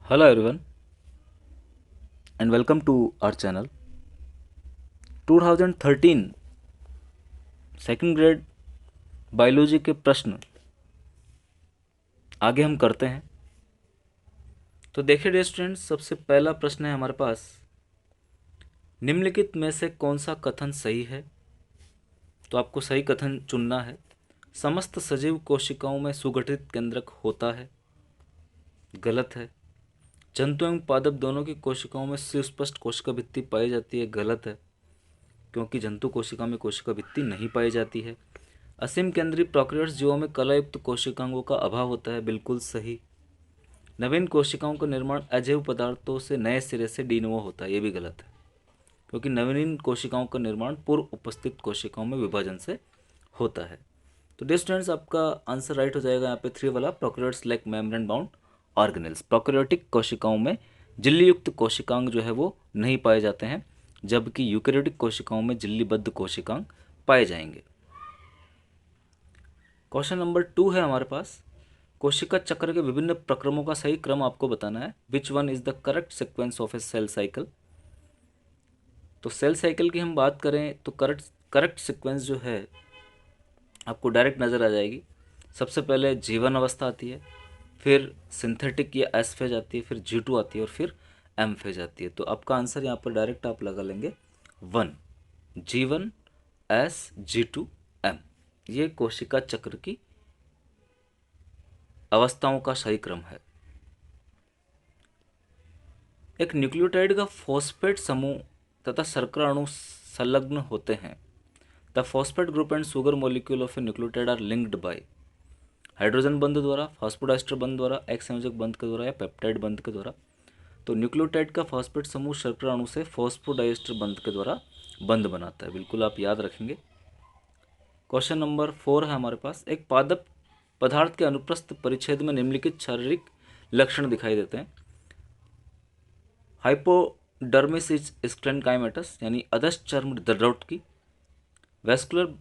Hello everyone and welcome to our channel. 2013 second grade biology के प्रश्न आगे हम करते हैं। तो देखिए डियर स्टूडेंट्स, सबसे पहला प्रश्न है हमारे पास, निम्नलिखित में से कौन सा कथन सही है। तो आपको सही कथन चुनना है। समस्त सजीव कोशिकाओं में सुगठित केंद्रक होता है, गलत है। जंतु एवं पादप दोनों की कोशिकाओं में सुस्पष्ट कोशिका भित्ति पाई जाती है, गलत है, क्योंकि जंतु कोशिका में कोशिका भित्ति नहीं पाई जाती है। असीम केंद्रीय प्रोकैरियोट्स जीवों में कलायुक्त कोशिकांगों का अभाव होता है, बिल्कुल सही। नवीन कोशिकाओं का निर्माण अजैव पदार्थों से नए सिरे से डीनोवो होता है, ये भी गलत है, क्योंकि नवीन कोशिकाओं का निर्माण पूर्व उपस्थित कोशिकाओं में विभाजन से होता है। तो डियर स्टूडेंट्स, आपका आंसर राइट हो जाएगा यहाँ पे 3 वाला, prokaryotes like membrane bound organelles. Prokaryotic कोशिकाओं में झिल्लीयुक्त कोशिकांग जो है वो नहीं पाए जाते हैं, जबकि यूकेरियोटिक कोशिकाओं में झिल्लीबद्ध कोशिकांग पाए जाएंगे। क्वेश्चन नंबर 2 है हमारे पास, कोशिका चक्र के विभिन्न प्रक्रमों का सही क्रम आपको बताना है। Which one is the correct sequence of a cell cycle. तो सेल साइकिल की हम बात करें तो करेक्ट सीक्वेंस जो है आपको डायरेक्ट नज़र आ जाएगी। सबसे पहले जीवन अवस्था आती है, फिर सिंथेटिक या एस फेज आती है, फिर G2 आती है और फिर एम फेज आती है। तो आपका आंसर यहाँ पर डायरेक्ट आप लगा लेंगे 1, G1 S G2 M। ये कोशिका चक्र की अवस्थाओं का सही क्रम है। एक न्यूक्लियोटाइड का फॉस्फेट समूह तथा शर्करा अणु संलग्न होते हैं। The phosphate group and sugar molecule of a nucleotide are linked by hydrogen बंध द्वारा, फास्फोडाइस्टर बंध द्वारा, एक्स संयोजक बंध के द्वारा या पेप्टाइड बंध के द्वारा। तो न्यूक्लियोटाइड का फॉस्फेट समूह शर्करा अणु से फॉस्फोडाइस्टर बंध के द्वारा बंध बनाता है, बिल्कुल आप याद रखेंगे। क्वेश्चन नंबर 4 है हमारे पास, एक पादप पदार्थ के अनुप्रस्थ परिच्छेद में निम्नलिखित शारीरिक लक्षण दिखाई देते हैं। हाइपोडर्मिस इज स्क्लेनकाइमेटस, यानी अधस चर्म दृढ़ की। Vascular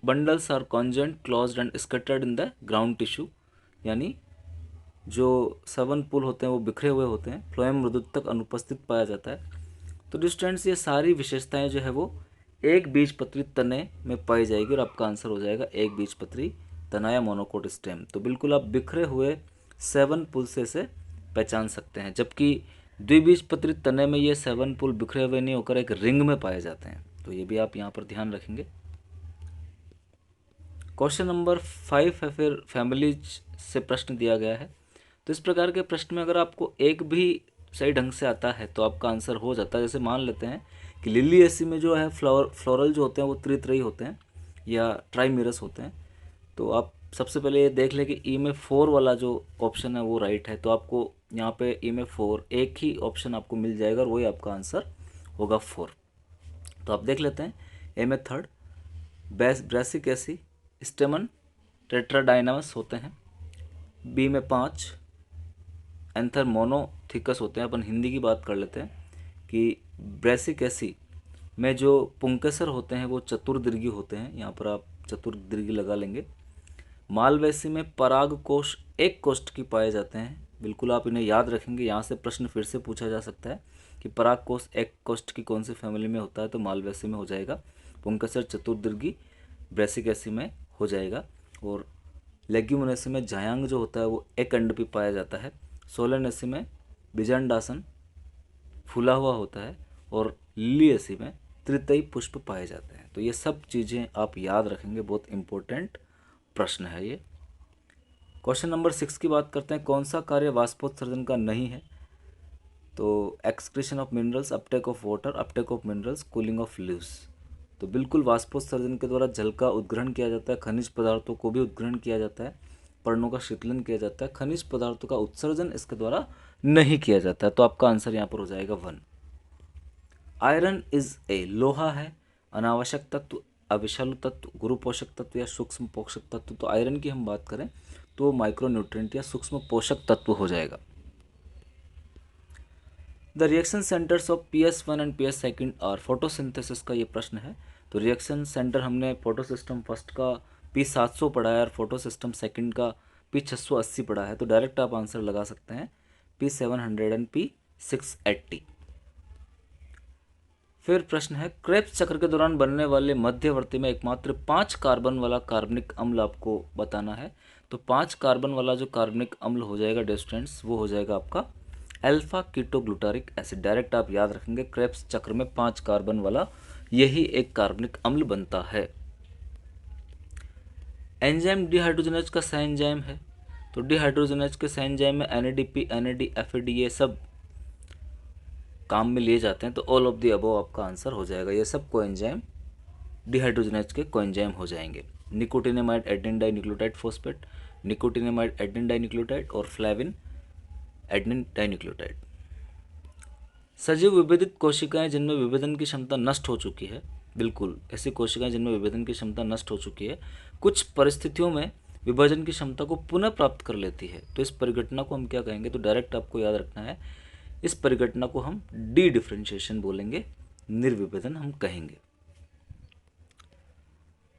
bundles are conjoint closed and scattered in the ground tissue, यानी जो सवन पुल होते हैं वो बिखरे हुए होते हैं। फ्लोएम मृदुतक अनुपस्थित पाया जाता है। तो डिस्टेंस ये सारी विशेषताएं जो है वो एक बीजपत्री तने में पाई जाएगी और आपका आंसर हो जाएगा एक बीजपत्री तना या मोनोकोट स्टेम। तो बिल्कुल आप बिखरे हुए 7 पुल से इसे पहचान सकते हैं, जबकि द्विबीजपत्री तने में ये 7 पुल बिखरे हुए नहीं होकर एक रिंग में पाए जाते हैं। तो ये भी आप यहाँ पर ध्यान रखेंगे। क्वेश्चन नंबर 5 है, फिर फैमिलीज से प्रश्न दिया गया है। तो इस प्रकार के प्रश्न में अगर आपको एक भी सही ढंग से आता है तो आपका आंसर हो जाता है। जैसे मान लेते हैं कि लिलिएसी में जो है फ्लोरल जो होते हैं वो त्रित्रयी होते हैं या ट्राइमिरस होते हैं। तो आप सबसे पहले ये देख लें कि ई में 4 वाला जो ऑप्शन है वो राइट है। तो आपको यहाँ पे ई में 4 एक ही ऑप्शन आपको मिल जाएगा और वही आपका आंसर होगा 4। तो आप देख लेते हैं, ए में 3 ब्रेसिकेसी स्टेमन टेट्राडाइनामस होते हैं। बी में 5 एंथर मोनोथिकस होते हैं। अपन हिंदी की बात कर लेते हैं कि ब्रेसिकेसी में जो पुंकेसर होते हैं वो चतुर्दीर्घी होते हैं, यहाँ पर आप चतुर्दीर्घी लगा लेंगे। मालवेसी में पराग कोश एक कोष्ठ की पाए जाते हैं, बिल्कुल आप इन्हें याद रखेंगे। यहाँ से प्रश्न फिर से पूछा जा सकता है कि पराग कोश एक कोष्ठ की कौन सी फैमिली में होता है, तो मालवेसी में हो जाएगा। पुंकेसर चतुर्दीर्घी ब्रेसिकेसी में हो जाएगा। और लेग्यूमिनेसी में जायांग जो होता है वो एक अंड पे पाया जाता है। सोलेनेसी में बिजंडासन फूला हुआ होता है और लिलिएसी में तृतीय पुष्प पाए जाते हैं। तो ये सब चीज़ें आप याद रखेंगे, बहुत इंपॉर्टेंट प्रश्न है ये। क्वेश्चन नंबर 6 की बात करते हैं, कौन सा कार्य वाष्पोत्सर्जन का नहीं है। तो excretion of minerals, Uptake of water, Uptake of minerals, cooling of leaves. तो बिल्कुल वाष्पोत्सर्जन के द्वारा जल का उद्ग्रहण किया जाता है, खनिज पदार्थों को भी उद्ग्रहण किया जाता है, पर्णों का शीतलन किया जाता है, खनिज पदार्थों का उत्सर्जन इसके द्वारा नहीं किया जाता है। तो आपका आंसर यहाँ पर हो जाएगा 1। आयरन इज ए लोहा है, अनावश्यक तत्व, अविषालु तत्व, गुरु पोषक तत्व या सूक्ष्म पोषक तत्व। तो आयरन की हम बात करें तो माइक्रो न्यूट्रिएंट या सूक्ष्म पोषक तत्व हो जाएगा। The reaction centres of PS1 and PS2 are photosynthesis का ये प्रश्न है। तो रिएक्शन सेंटर हमने फोटो सिस्टम फर्स्ट का P700 पढ़ा है और फोटो सिस्टम सेकंड का P680 पढ़ा है। तो डायरेक्ट आप आंसर लगा सकते हैं P700 एंड P680। फिर प्रश्न है, क्रेब्स चक्र के दौरान बनने वाले मध्यवर्ती में एकमात्र 5 कार्बन वाला कार्बनिक अम्ल आपको बताना है। तो 5 कार्बन वाला जो कार्बनिक अम्ल हो जाएगा डियर स्टूडेंट्स, वो हो जाएगा आपका अल्फा कीटोग्लूटारिक एसिड। डायरेक्ट आप याद रखेंगे, क्रेब्स चक्र में 5 कार्बन वाला यही एक कार्बनिक अम्ल बनता है। एंजाइम डिहाइड्रोजनेज का सह एंजाइम है। तो डिहाइड्रोजनेज के सह एंजाइम में NADP, NAD, FAD ये सब काम में लिए जाते हैं। तो ऑल ऑफ द अबव आपका आंसर हो जाएगा। ये सब कोएंजाइम डिहाइड्रोजनेज के कोएंजाइम हो जाएंगे। Nicotinamide adenine dinucleotide phosphate, nicotinamide adenine dinucleotide और फ्लेविन एडेनिन डाइन्यूक्लियोटाइड। सजीव विभेदित कोशिकाएं जिनमें विभेदन की क्षमता नष्ट हो चुकी है, बिल्कुल ऐसी कोशिकाएं जिनमें विभेदन की क्षमता नष्ट हो चुकी है, कुछ परिस्थितियों में विभाजन की क्षमता को पुनः प्राप्त कर लेती है। तो इस परिघटना को हम क्या कहेंगे? तो डायरेक्ट आपको याद रखना है, इस परिघटना को हम डी डिफरेंशिएशन बोलेंगे, निर्विभेदन हम कहेंगे।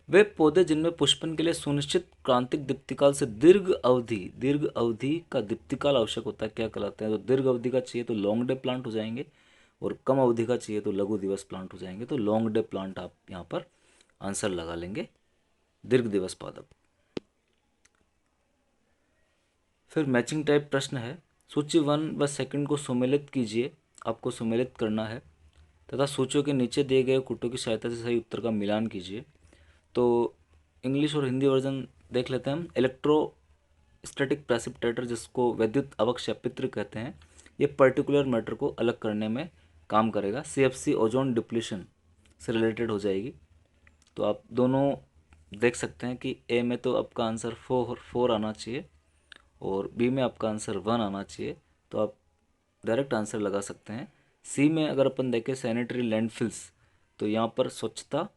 वे पौधे जिनमें पुष्पन के लिए सुनिश्चित क्रांतिक दीप्तिकाल से दीर्घ अवधि का दीप्तिकाल आवश्यक होता है, क्या कहलाते हैं? तो दीर्घ अवधि का चाहिए तो लॉन्ग डे प्लांट हो जाएंगे, और कम अवधि का चाहिए तो लघु दिवस प्लांट हो जाएंगे। तो लॉन्ग डे प्लांट आप यहाँ पर आंसर लगा लेंगे, दीर्घ दिवस पादप। फिर मैचिंग टाइप प्रश्न है, सूची 1 व सेकंड को सुमेलित कीजिए। आपको सुमेलित करना है तथा सूचियों के नीचे दिए गए कुटों की सहायता से सही उत्तर का मिलान कीजिए। तो इंग्लिश और हिंदी वर्जन देख लेते हैं हम। इलेक्ट्रोस्टैटिक प्रेसिपिटेटर, जिसको वैद्युत अवक्षेपित्र कहते हैं, ये पर्टिकुलर मैटर को अलग करने में काम करेगा। CFC ओजोन डिप्लीशन से रिलेटेड हो जाएगी। तो आप दोनों देख सकते हैं कि ए में तो आपका आंसर 4 आना चाहिए और बी में आपका आंसर 1 आना चाहिए। तो आप डायरेक्ट आंसर लगा सकते हैं। सी में अगर अपन देखें सैनिटरी लैंडफिल्स, तो यहाँ पर स्वच्छता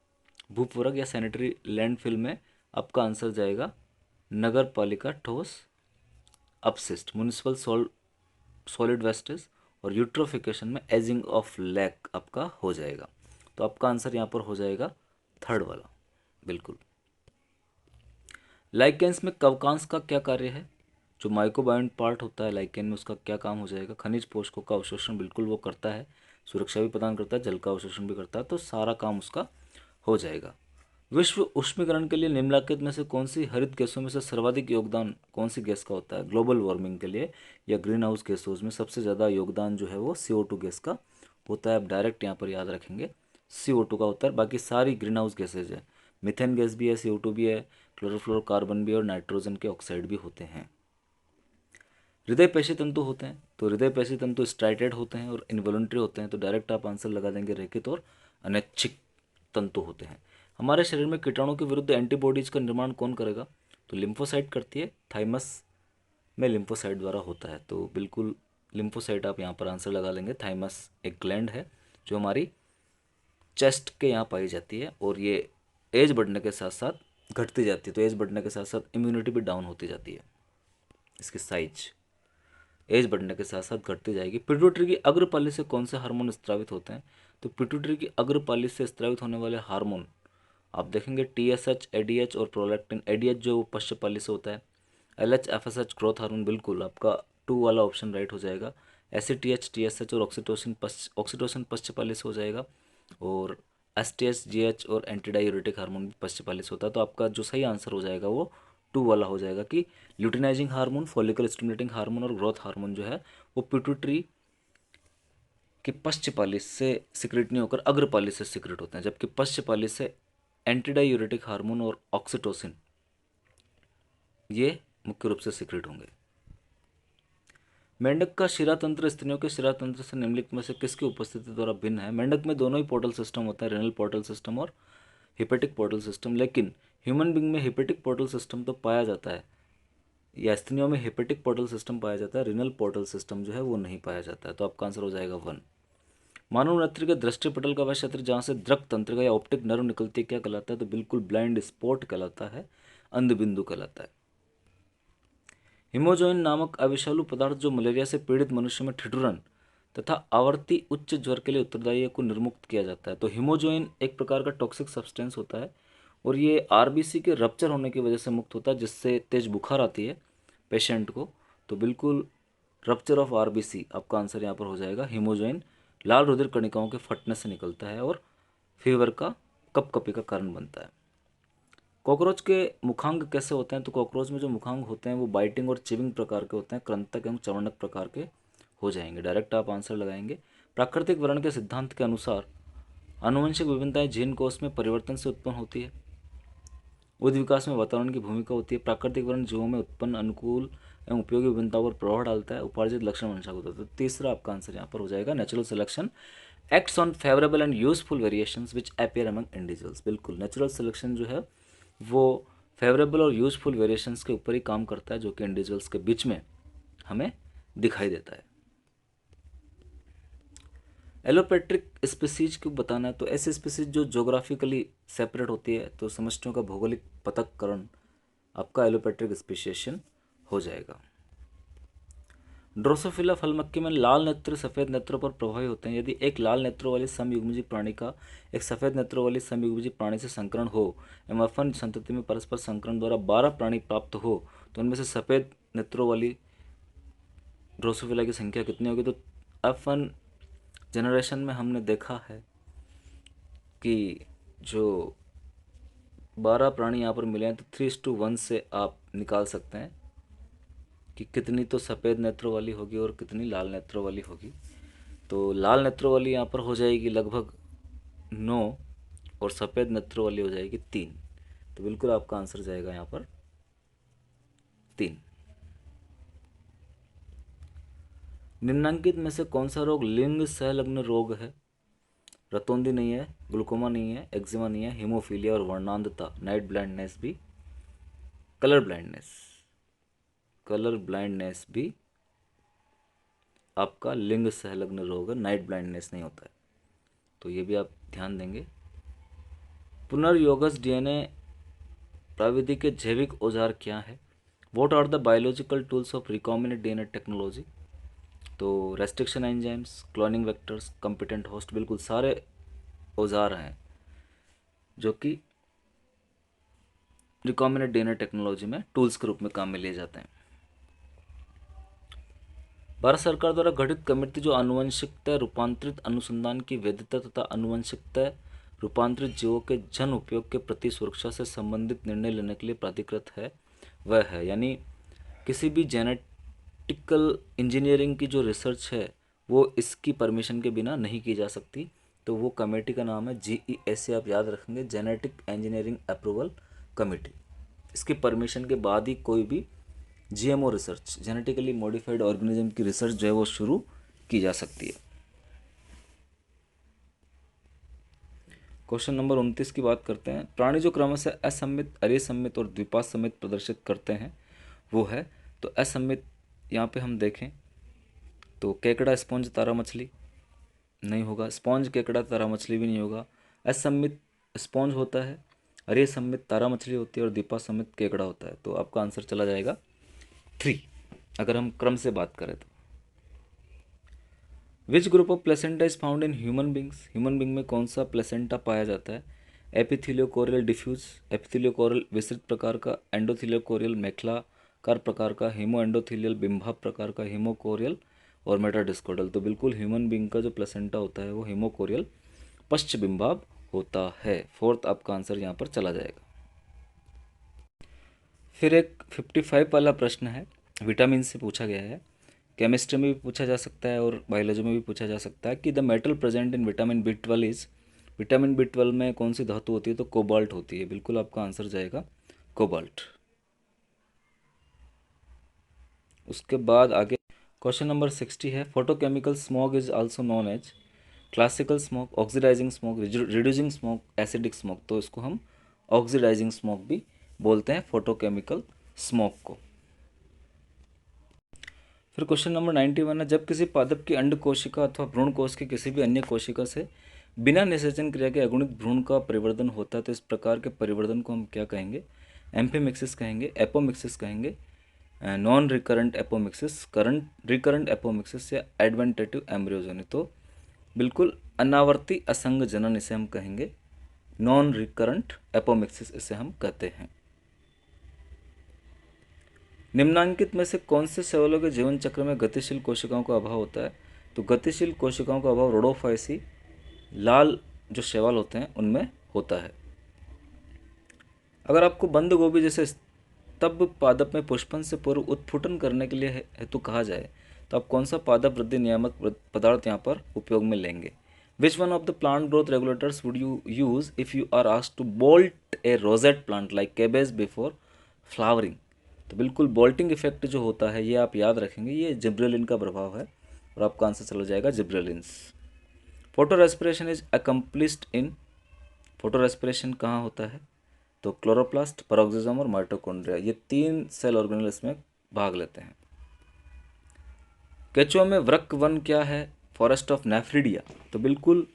भूपूरक या सैनिटरी लैंडफिल में आपका आंसर जाएगा नगर पालिका ठोस अपशिष्ट, म्यूनिसिपल सॉलिड वेस्टेज, और यूट्रोफिकेशन में एजिंग ऑफ लैक आपका हो जाएगा। तो आपका आंसर यहाँ पर हो जाएगा 3rd वाला, बिल्कुल। लाइकेंस में कवकांश का क्या कार्य है? जो माइक्रोबायोन पार्ट होता है लाइकेन में, उसका क्या काम हो जाएगा? खनिज पोषकों का अवशोषण बिल्कुल वो करता है, सुरक्षा भी प्रदान करता है, जल का अवशोषण भी करता है, तो सारा काम उसका हो जाएगा। विश्व उष्मीकरण के लिए निम्नलिखित में से कौन सी हरित गैसों में से सर्वाधिक योगदान कौन सी गैस का होता है? ग्लोबल वार्मिंग के लिए या ग्रीन हाउस गैसों में सबसे ज़्यादा योगदान जो है वो CO2 गैस का होता है। आप डायरेक्ट यहाँ पर याद रखेंगे CO2 का होता है। बाकी सारी ग्रीन हाउस गैसेज है, मीथेन गैस भी है, CO2 भी है, क्लोरोफ्लोरोकार्बन भी है, और नाइट्रोजन के ऑक्साइड भी होते हैं। हृदय पेशी तंतु होते हैं, तो हृदय पेशी तंतु स्ट्राइटेड होते हैं और इनवॉलंटरी होते हैं। तो डायरेक्ट आप आंसर लगा देंगे रेखित और अनैच्छिक तंतु होते हैं। हमारे शरीर में कीटाणु के विरुद्ध एंटीबॉडीज का निर्माण कौन करेगा? तो लिम्फोसाइट करती है, थाइमस में लिम्फोसाइट द्वारा होता है। तो बिल्कुल लिम्फोसाइट आप यहाँ पर आंसर लगा लेंगे। थाइमस एक ग्लैंड है जो हमारी चेस्ट के यहाँ पाई जाती है, और ये एज बढ़ने के साथ साथ घटती जाती है। तो एज बढ़ने के साथ साथ इम्यूनिटी भी डाउन होती जाती है, इसकी साइज एज बढ़ने के साथ साथ घटती जाएगी। पिट्यूटरी की अग्रपाली से कौन से हार्मोन स्त्रावित होते हैं? तो पिट्यूटरी की अग्रपाली से स्त्रावित होने वाले हार्मोन आप देखेंगे TSH, ADH और प्रोलैक्टिन। ADH जो वो पश्चपाली से होता है, LH, FSH ग्रोथ हार्मोन, बिल्कुल आपका 2 वाला ऑप्शन राइट हो जाएगा। ACTH, TSH और ऑक्सीटोसिन पश्चपाली से हो जाएगा, और STH, GH और एंटीडायूरेटिक हार्मोन भी पश्चपाली से होता है। तो आपका जो सही आंसर हो जाएगा वो 2 वाला हो जाएगा कि luteinizing hormone, follicle stimulating hormone और ग्रोथ हार्मोन जो है वो पिट्यूटरी कि पश्चपाली से सिक्रेट नहीं होकर अग्रपाली से सिक्रेट होते हैं, जबकि पश्चपाली से एंटीडायूरेटिक हार्मोन और ऑक्सीटोसिन ये मुख्य रूप से सिक्रेट होंगे। मेंढक का शिरातंत्र स्त्रियों के शिरातंत्र से निम्नलिखित में से किसकी उपस्थिति द्वारा भिन्न है? मेंढक में दोनों ही पोर्टल सिस्टम होता है, रेनल पोर्टल सिस्टम और हिपेटिक पोर्टल सिस्टम, लेकिन ह्यूमन बींग में हिपेटिक पोर्टल सिस्टम तो पाया जाता है, या स्त्रियों में हिपेटिक पोर्टल सिस्टम पाया जाता है, रिनल पोर्टल सिस्टम जो है वो नहीं पाया जाता है। तो आपका आंसर हो जाएगा 1। मानव नेत्र के दृष्टिपटल का वह क्षेत्र जहाँ से दृक तंत्रिका या ऑप्टिक नर्व निकलती है क्या कहलाता है? तो बिल्कुल ब्लाइंड स्पॉट कहलाता है, अंध बिंदु कहलाता है। हिमोजोइन नामक अविषालु पदार्थ जो मलेरिया से पीड़ित मनुष्य में ठिठुरन तथा आवर्ती उच्च ज्वर के लिए उत्तरदायी है को निर्मुक्त किया जाता है। तो हिमोजोइन एक प्रकार का टॉक्सिक सब्सटेंस होता है, और ये RBC के रप्चर होने की वजह से मुक्त होता है, जिससे तेज बुखार आती है पेशेंट को। तो बिल्कुल रप्चर ऑफ आरबीसी, आपका आंसर यहाँ पर हो जाएगा हीमोजोइन, लाल रुधिर कणिकाओं के फटने से निकलता है और फीवर का कपकपी का कारण बनता है। कॉकरोच के मुखांग कैसे होते हैं? तो कॉकरोच में जो मुखांग होते हैं वो बाइटिंग और चिविंग प्रकार के होते हैं, कृंतक एवं चवर्णक प्रकार के हो जाएंगे। डायरेक्ट आप आंसर लगाएंगे। प्राकृतिक वर्ण के सिद्धांत के अनुसार आनुवंशिक विभिन्नताएं जीन कोष में परिवर्तन से उत्पन्न होती है। उद्ध विकास में वातावरण की भूमिका होती है। प्राकृतिक वर्ण जीवों में उत्पन्न अनुकूल एवं उपयोगी विभिन्नताओं पर प्रभाव डालता है। उपार्जित लक्षण वंशागत होता है। तो तीसरा आपका आंसर यहाँ पर हो जाएगा natural selection acts on favourable and useful variations which appear among individuals. बिल्कुल, नेचुरल सिलेक्शन जो है वो फेवरेबल और यूजफुल वेरिएशंस के ऊपर ही काम करता है, जो कि इंडिविजुअल्स के बीच में हमें दिखाई देता है। एलोपेट्रिक स्पीसीज को बताना है तो ऐसी स्पीसीज जो जोग्राफिकली सेपरेट होती है, तो समष्टियों का भौगोलिक पृथक्करण आपका एलोपेट्रिक स्पीशिएशन हो जाएगा। ड्रोसोफिला फल मक्खी में लाल नेत्र सफ़ेद नेत्रों पर प्रभावी होते हैं। यदि एक लाल नेत्रों वाली समयुग्मजीव प्राणी का एक सफ़ेद नेत्रों वाली समयुग्मजीव प्राणी से संकरण हो एवं अफन संतति में परस्पर संकरण द्वारा 12 प्राणी प्राप्त हो, तो उनमें से सफ़ेद नेत्रों वाली ड्रोसोफिला की संख्या कितनी होगी? तो F1 जनरेशन में हमने देखा है कि जो 12 प्राणी यहाँ पर मिले हैं, तो 3:1 से आप निकाल सकते हैं कि कितनी तो सफ़ेद नेत्रों वाली होगी और कितनी लाल नेत्रों वाली होगी। तो लाल नेत्रों वाली यहाँ पर हो जाएगी लगभग 9 और सफ़ेद नेत्रों वाली हो जाएगी 3। तो बिल्कुल आपका आंसर जाएगा यहाँ पर 3। निम्नांकित में से कौन सा रोग लिंग संलग्न रोग है? रतौंधी नहीं है, ग्लूकोमा नहीं है, एक्जिमा नहीं है, हीमोफीलिया और वर्णांधता, नाइट ब्लाइंडनेस भी, कलर ब्लाइंडनेस भी आपका लिंग संलग्न रोग है, नाइट ब्लाइंडनेस नहीं होता है। तो ये भी आप ध्यान देंगे। पुनर्योगस डीएनए प्राविधि के जैविक औजार क्या है? What are the biological tools of recombinant DNA technology? तो restriction enzymes, cloning vectors, competent host, बिल्कुल सारे औजार हैं जो कि रिकॉम्बिनेंट डीएनए टेक्नोलॉजी में टूल्स के रूप में काम में लिए जाते हैं। भारत सरकार द्वारा गठित कमेटी जो आनुवंशिकता रूपांतरित अनुसंधान की वैधता तथा आनुवंशिकता रूपांतरित जीवों के जन उपयोग के प्रति सुरक्षा से संबंधित निर्णय लेने के लिए प्राधिकृत है, वह है, यानी किसी भी जेनेटिकल इंजीनियरिंग की जो रिसर्च है वो इसकी परमिशन के बिना नहीं की जा सकती। तो वो कमेटी का नाम है GESA, आप याद रखेंगे, जेनेटिक इंजीनियरिंग अप्रूवल कमेटी। इसकी परमिशन के बाद ही कोई भी GMO research, genetically modified organism की रिसर्च जो है वो शुरू की जा सकती है। क्वेश्चन नंबर 29 की बात करते हैं। प्राणी जो क्रमशः असममित, अरेसममित और द्विपाद समित प्रदर्शित करते हैं वो है, तो असममित यहाँ पे हम देखें तो केकड़ा, स्पॉन्ज, तारा मछली नहीं होगा, स्पॉन्ज केकड़ा तारा मछली भी नहीं होगा। असममित स्पॉन्ज होता है, अरेसममित तारा मछली होती है और द्विपाद समित केकड़ा होता है। तो आपका आंसर चला जाएगा 3 अगर हम क्रम से बात करें तो। Which group of placenta is found in human beings? Human being में कौन सा प्लेसेंटा पाया जाता है? एपिथेलियोकोरियल डिफ्यूज, एपिथेलियोकोरियल विस्तृत प्रकार का, एंडोथेलियोकोरियल मेखलाकार प्रकार का, हीमो एंडोथेलियल बिंभाव प्रकार का, हीमोकोरियल और मेटाडिस्कोडल। तो बिल्कुल ह्यूमन बींग का जो प्लेसेंटा होता है वो हीमोकोरियल पश्च बिंभाव होता है। 4th आपका आंसर यहाँ पर चला जाएगा। फिर एक 55 वाला प्रश्न है, विटामिन से पूछा गया है। केमिस्ट्री में भी पूछा जा सकता है और बायोलॉजी में भी पूछा जा सकता है कि the metal present in vitamin B12 is, vitamin B12 में कौन सी धातु होती है? तो कोबाल्ट होती है। बिल्कुल आपका आंसर जाएगा कोबाल्ट। उसके बाद आगे क्वेश्चन नंबर 60 है, photochemical smoke is also known as classical smoke, oxidising smoke, reducing smoke, acidic smoke. तो इसको हम ऑक्सीडाइजिंग स्मोक भी बोलते हैं, फोटोकेमिकल स्मोक को। फिर क्वेश्चन नंबर 91 है, जब किसी पादप की अंड कोशिका अथवा भ्रूण कोश की किसी भी अन्य कोशिका से बिना निषेचन क्रिया के अगुणित भ्रूण का परिवर्धन होता है, तो इस प्रकार के परिवर्धन को हम क्या कहेंगे? एम्फीमिक्सिस कहेंगे, एपोमिक्सिस कहेंगे, non recurrent apomixis, recurrent apomixis या एडवेंटेटिव एम्ब्रियोजनी। तो बिल्कुल अनावर्ती असंग जनन इसे हम कहेंगे, नॉन रिकरेंट एपोमिक्सिस इसे हम कहते हैं। निम्नांकित में से कौन से सेलों के जीवन चक्र में गतिशील कोशिकाओं का अभाव होता है? तो गतिशील कोशिकाओं का अभाव रोडोफाइसी लाल जो शैवाल होते हैं उनमें होता है। अगर आपको बंद गोभी जैसे स्तब्ध पादप में पुष्पन से पूर्व उत्फुटन करने के लिए हेतु कहा जाए तो आप कौन सा पादप वृद्धि नियामक पदार्थ यहाँ पर उपयोग में लेंगे? Which one of the plant growth regulators would you use if you are asked to bolt a rosette plant like cabbage before flowering? तो बिल्कुल बोल्टिंग इफेक्ट जो होता है ये आप याद रखेंगे, ये जिब्रेलिन का प्रभाव है और आपका आंसर चला जाएगा gibberellins. Photo respiration is accomplished in, photo respiration कहाँ होता है? तो क्लोरोप्लास्ट, पैरोक्सिज्म और माइटोकॉन्ड्रिया, ये 3 सेल ऑर्गेनेल इसमें भाग लेते हैं। केचुआ में वृक्क वन क्या है? Forest of nephridia. तो बिल्कुल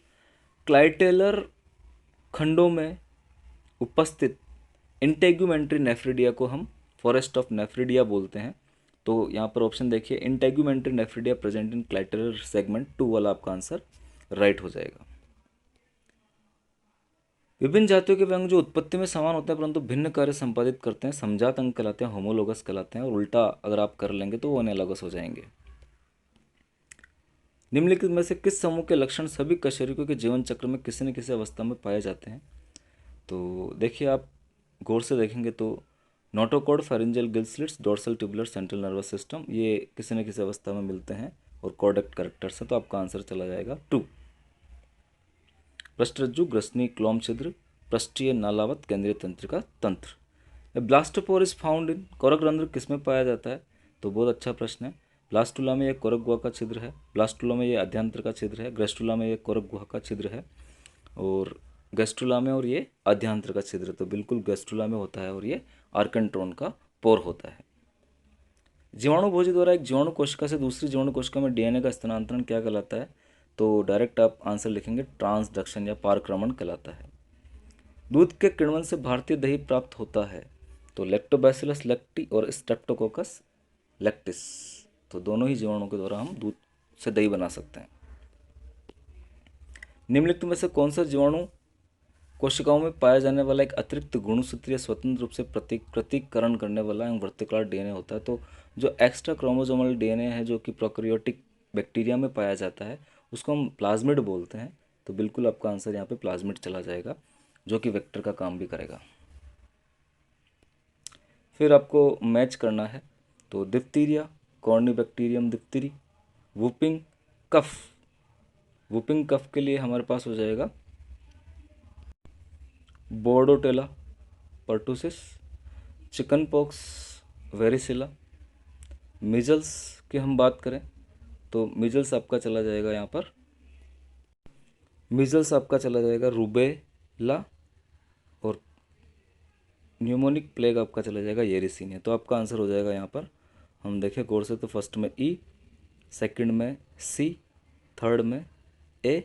क्लाइटेलर खंडों में उपस्थित इंटेग्यूमेंट्री नेफ्रिडिया को हम फॉरेस्ट ऑफ नेफ्रिडिया बोलते हैं। तो यहाँ पर ऑप्शन देखिए, integumentary nephridia present in clitellar segment 2 वाला आपका आंसर राइट हो जाएगा। विभिन्न जातियों के व्यंग जो उत्पत्ति में समान होते हैं परंतु भिन्न कार्य संपादित करते हैं, समजात अंग कहलाते हैं, होमोलोगस कहलाते हैं, और उल्टा अगर आप कर लेंगे तो वो एनालॉगस हो जाएंगे। निम्नलिखित में से किस समूह के लक्षण सभी कशेरुकियों के जीवन चक्र में किसी न किसी अवस्था में पाए जाते हैं? तो देखिए, आप गौर से देखेंगे तो notochord, pharyngeal gill slits, dorsal tubular central nervous system, ये किसी न किसी अवस्था में मिलते हैं और कॉर्डेक्ट कैरेक्टर्स है, तो आपका आंसर चला जाएगा 2। पृष्ठरज्जु, ग्रसनी, क्लोम छिद्र, पृष्ठीय नालावत, केंद्रीय तंत्रिका तंत्र। ब्लास्टोपोर इज फाउंड इन, कोरक रंध्र किसमें पाया जाता है? तो बहुत अच्छा प्रश्न है। ब्लास्टुला में यह कोरक गुहा का छिद्र है, ब्लास्टुला में ये अध्यांत्र का छिद्र है, ग्रेस्टुला में ये कोरक गुहा का छिद्र है, और गैस्ट्रुला में और ये अध्यांत्र का छिद्र, तो बिल्कुल गैस्ट्रुला में होता है और ये आर्केंट्रोन का पोर होता है। जीवाणु भोजी द्वारा एक जीवाणु कोशिका से दूसरी जीवाणु कोशिका में डीएनए का स्थानांतरण क्या कहलाता है? तो डायरेक्ट आप आंसर लिखेंगे ट्रांसडक्शन या पारक्रमण कहलाता है। दूध के किण्वन से भारतीय दही प्राप्त होता है, तो लैक्टोबैसिलस लैक्टी और स्ट्रेप्टोकोकस लैक्टिस, तो दोनों ही जीवाणुओं के द्वारा हम दूध से दही बना सकते हैं। निम्नलिखित में से कौन सा जीवाणु कोशिकाओं में पाया जाने वाला एक अतिरिक्त गुणसूत्र या स्वतंत्र रूप से प्रतीककरण करने वाला एवं वर्तिकलार डीएनए होता है? तो जो एक्स्ट्रा क्रोमोसोमल डीएनए है जो कि प्रोकैरियोटिक बैक्टीरिया में पाया जाता है उसको हम प्लाज्मिड बोलते हैं, तो बिल्कुल आपका आंसर यहाँ पे प्लाज्मिड चला जाएगा जो कि वेक्टर का काम भी करेगा। फिर आपको मैच करना है, तो diphtheria, corynebacterium diphtheriae, whooping cough, whooping cough के लिए हमारे पास हो जाएगा bordetella pertussis, chicken pox varicella. Measles की हम बात करें तो मिजल्स आपका चला जाएगा यहाँ पर, मिजल्स आपका चला जाएगा रूबेला, और न्यूमोनिक प्लेग आपका चला जाएगा येरिसीनिया। तो आपका आंसर हो जाएगा यहाँ पर, हम देखें गौर से तो फर्स्ट में ई, सेकंड में सी, थर्ड में ए,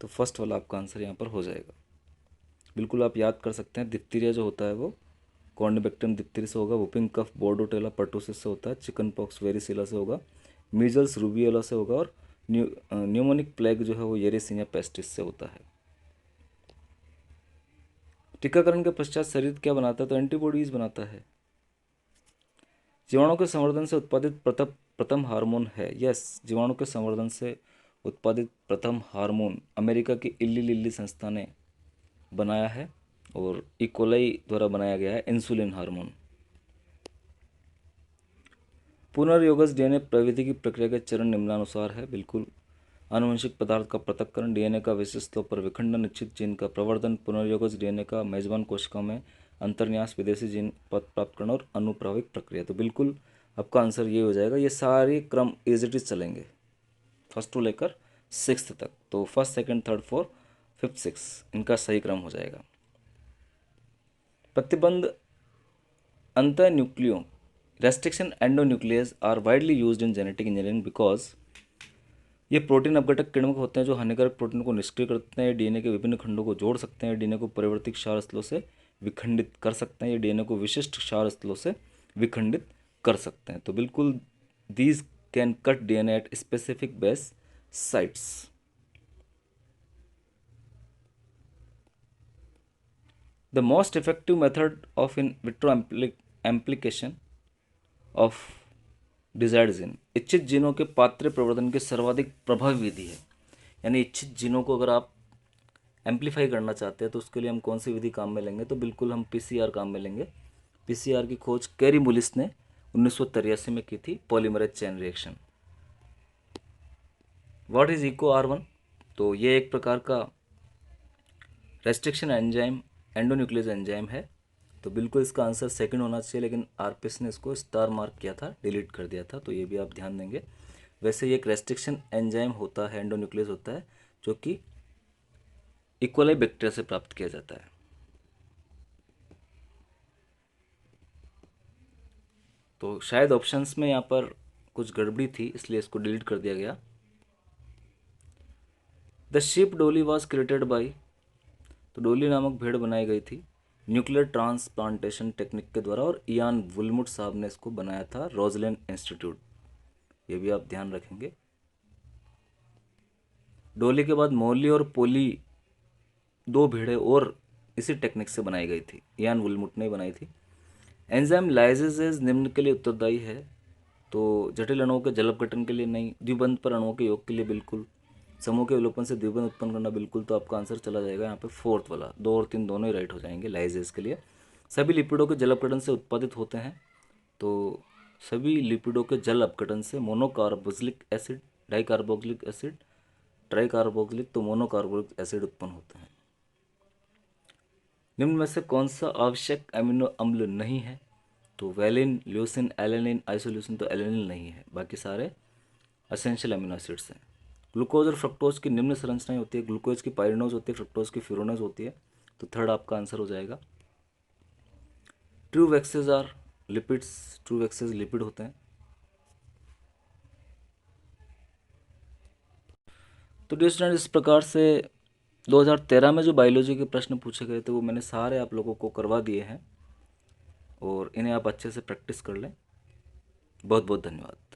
तो फर्स्ट वाला आपका आंसर यहाँ पर हो जाएगा। बिल्कुल आप याद कर सकते हैं, डिप्थीरिया जो होता है वो कॉर्निबैक्टीरियम डिप्थीरी से होगा, वुपिंग कफ बोर्डोटेला पर्टुसिस से होता है, चिकन पॉक्स वेरिसिला से होगा, मीजल्स रूबियोला से होगा, और न्यूमोनिक प्लेग जो है वो येरिसीनिया पेस्टिस से होता है। टीकाकरण के पश्चात शरीर क्या बनाता है? तो एंटीबॉडीज बनाता है। जीवाणु के संवर्धन से उत्पादित प्रथम हार्मोन है, यस, जीवाणु के संवर्धन से उत्पादित प्रथम हार्मोन अमेरिका की इल्ली लिल्ली संस्था ने बनाया है और इकोलाई द्वारा बनाया गया है, इंसुलिन हार्मोन। पुनर्योगज डीएनए प्रविधि की प्रक्रिया के चरण निम्नानुसार है, बिल्कुल आनुवंशिक पदार्थ का पृथक्करण, डीएनए का विशिष्ट तौर पर विखंडन, निश्चित जीन का प्रवर्धन, पुनर्योगज डीएनए का मेजबान कोशिकाओं में अंतर्न्यास, विदेशी जीन पद प्राप्त करना और अनुप्राविक प्रक्रिया। तो बिल्कुल आपका आंसर ये हो जाएगा। ये सारे क्रम एज इट इज चलेंगे फर्स्ट टू लेकर सिक्स्थ तक, तो first second third fourth fifth six इनका सही क्रम हो जाएगा। प्रतिबंध अंत न्यूक्लियो restriction endonuclease are widely used in genetic engineering because ये प्रोटीन अपघटक किण्वक होते हैं जो हानिकारक प्रोटीन को निष्क्रिय करते हैं, डीएनए के विभिन्न खंडों को जोड़ सकते हैं, डीएनए को परिवर्तित क्षार स्थलों से विखंडित कर सकते हैं, ये डीएनए को विशिष्ट क्षार स्थलों से विखंडित कर सकते हैं। तो बिल्कुल these can cut DNA at specific base sites. The most effective method of in vitro amplification of desired gene, इच्छित जीनों के पात्र प्रवर्धन की सर्वाधिक प्रभावी विधि है। यानी इच्छित जीनों को अगर आप एम्पलीफाई करना चाहते हैं तो उसके लिए हम कौन सी विधि काम में लेंगे, तो बिल्कुल हम पीसीआर काम में लेंगे। पीसीआर की खोज कैरी मुलिस ने 1983 में की थी, polymerase chain reaction. What is Eco R1? तो ये एक प्रकार का रेस्ट्रिक्शन एंजाइम, एंडोन्यूक्लियस एंजाइम है। तो बिल्कुल इसका आंसर सेकंड होना चाहिए, लेकिन आरपीएस ने इसको स्टार मार्क किया था, डिलीट कर दिया था, तो ये भी आप ध्यान देंगे। वैसे ये एक रेस्ट्रिक्शन एंजाइम होता है, एंडोन्यूक्लियस होता है, जो कि इक्वलाई बैक्टीरिया से प्राप्त किया जाता है। तो शायद ऑप्शंस में यहाँ पर कुछ गड़बड़ी थी, इसलिए इसको डिलीट कर दिया गया। द शिप डोली वॉज क्रिएटेड बाई, तो डोली नामक भेड़ बनाई गई थी न्यूक्लियर ट्रांसप्लांटेशन टेक्निक के द्वारा, और इयान वुलमुट साहब ने इसको बनाया था रोजलैंड इंस्टीट्यूट, ये भी आप ध्यान रखेंगे। डोली के बाद मोली और पोली, दो भेड़ें और इसी टेक्निक से बनाई गई थी, इयान वुलमुट ने बनाई थी। एंजाइम लाइजेज निम्न के लिए उत्तरदायी है, तो जटिल अणुओं के जल अपघटन के लिए नहीं, द्विबंध पर अणुओं के योग के लिए बिल्कुल, समूह के विलोपन से द्विबंध उत्पन्न करना बिल्कुल, तो आपका आंसर चला जाएगा यहाँ पे फोर्थ वाला, 2 और 3 दोनों ही राइट हो जाएंगे लाइजेज के लिए। सभी लिपिडों के जल अपघटन से उत्पादित होते हैं, तो सभी लिपिडों के जल अपघटन से monocarboxylic acid, dicarboxylic acid, tricarboxylic, तो मोनोकार्बोक्सिलिक एसिड उत्पन्न होते हैं। निम्न में से कौन सा आवश्यक अमीनो अम्ल नहीं है? तो वेलिन, ल्यूसिन, एलेनिन, आइसोल्यूसिन, तो एलेनिन नहीं है, बाकी सारे असेंशियल अमीनो एसिड्स हैं। ग्लूकोज और फ्रक्टोज की निम्न संरचनाएं होती है, ग्लूकोज की पाइरिनोज होती है, फ्रक्टोज की फ्यूरोनोज होती है, तो थर्ड आपका आंसर हो जाएगा। True waxes are lipids, true waxes lipid होते हैं। तो डियर स्टूडेंट, इस प्रकार से 2013 में जो बायोलॉजी के प्रश्न पूछे गए थे वो मैंने सारे आप लोगों को करवा दिए हैं, और इन्हें आप अच्छे से प्रैक्टिस कर लें। बहुत बहुत धन्यवाद।